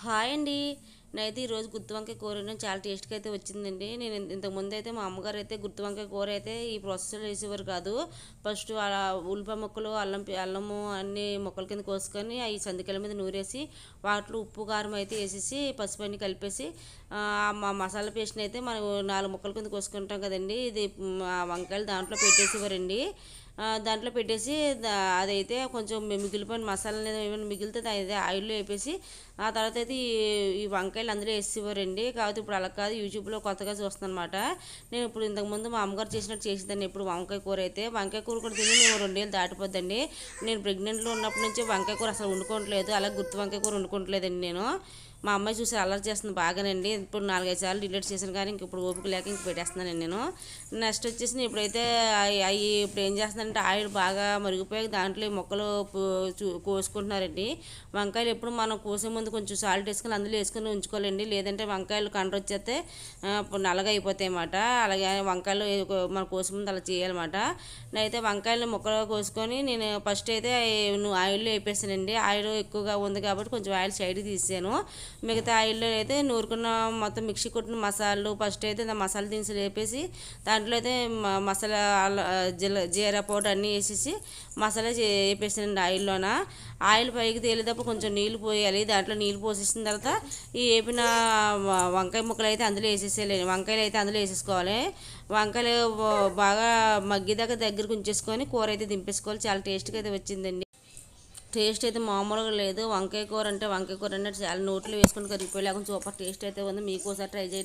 Hi అండి. నేనైతే ఈరోజు గుత్తి వంకాయ కూర చాలా టేస్ట్గా అయితే వచ్చిందండి. నేను ఇంతకుముందు అయితే మా అమ్మగారు అయితే గుత్తి వంకాయ కూర అయితే ఈ ప్రాసెస్లో వేసేవారు కాదు. ఫస్ట్ అలా ఉల్లిపాయ ముక్కలు అల్లము అన్ని ముక్కల కింద కోసుకొని అవి సందికల మీద నూరేసి వాటిలో ఉప్పు కారం అయితే వేసేసి పసుపు అన్ని కలిపేసి మా మసాలా పేస్ట్ని అయితే మనం 4 ముక్కల కింద కోసుకుంటాం కదండి. ఇది వంకాయలు దాంట్లో పెట్టేసేవారండి. దాంట్లో పెట్టేసి అదైతే కొంచెం మిగిలిపోయిన మసాలా ఏమైనా మిగిలితే అదే ఆయిల్లో వేపేసి ఆ తర్వాత అయితే ఈ వంకాయలు అందులో వేసేవారండి. కాకపోతే ఇప్పుడు అలా కాదు, యూట్యూబ్లో కొత్తగా చూస్తున్నాను అనమాట. నేను ఇప్పుడు ఇంతకుముందు మా అమ్మగారు చేసినట్టు చేసేదాన్ని. ఇప్పుడు వంకాయ కూర అయితే వంకాయ కూర కూడా తిని మేము 2 ఏళ్ళు దాటిపోద్దండి. నేను ప్రెగ్నెంట్లో ఉన్నప్పటి నుంచి వంకాయ కూర అసలు వండుకోవట్లేదు, అలా గుత్తి వంకాయ కూర వండుకోవట్లేదండి నేను. మా అమ్మాయి చూసి అల్లరి చేస్తుంది బాగానండి. ఇప్పుడు 4-5 సార్లు డిలీట్ చేశాను కానీ ఇప్పుడు ఓపిక లేక ఇంక పెట్టేస్తున్నానండి నేను. నెక్స్ట్ వచ్చేసి ఇప్పుడైతే అవి ఇప్పుడు ఏం చేస్తున్నానంటే ఆయిల్ బాగా మరిగిపోయి దాంట్లో మొక్కలు కోసుకుంటున్నారండి. వంకాయలు ఎప్పుడు మనం కోసే ముందు కొంచెం సాల్ట్ వేసుకొని అందులో వేసుకొని ఉంచుకోవాలండి, లేదంటే వంకాయలు కండ్ర వచ్చేస్తే నల్లగా అయిపోతాయి అన్నమాట. అలాగే వంకాయలు మనం కోసే ముందు అలా చేయాలన్నమాట. నేనైతే వంకాయలు ముక్కలు కోసుకొని నేను ఫస్ట్ అయితే ఆయిల్లో వేపేసానండి. ఆయిల్ ఎక్కువగా ఉంది కాబట్టి కొంచెం ఆయిల్ సైడ్కి తీసాను. మిగతా ఆయిల్లో అయితే నూరుకున్న మొత్తం మిక్సీ కొట్టిన మసాలాలు ఫస్ట్ అయితే మసాలా దినుసులు వేపేసి దాంట్లో అయితే మసాలా జీరా పౌడర్ అన్నీ వేసేసి మసాలా వేపేసానండి ఆయిల్లోన. ఆయిల్ పైకి తేలేటప్పుడు కొంచెం నీళ్ళు పోయాలి. దాంట్లో నీళ్ళు పోసేసిన తర్వాత ఈ వేపిన వంకాయ ముక్కలు అయితే అందులో వేసేసేయాలి. వంకాయలు అయితే అందులో వేసేసుకోవాలి. వంకాయలు బాగా మగ్గిదాకా దగ్గరకు ఉంచేసుకొని కూర అయితే దింపేసుకోవాలి. చాలా టేస్ట్గా అయితే వచ్చిందండి. టేస్ట్ అయితే మామూలుగా లేదు. వంకాయ కూర అంటే చాలా నోట్లో వేసుకొని కరిగిపోయి లేకుండా సూపర్ టేస్ట్ అయితే ఉంది. మీకు ఒకసారి ట్రై చేయండి.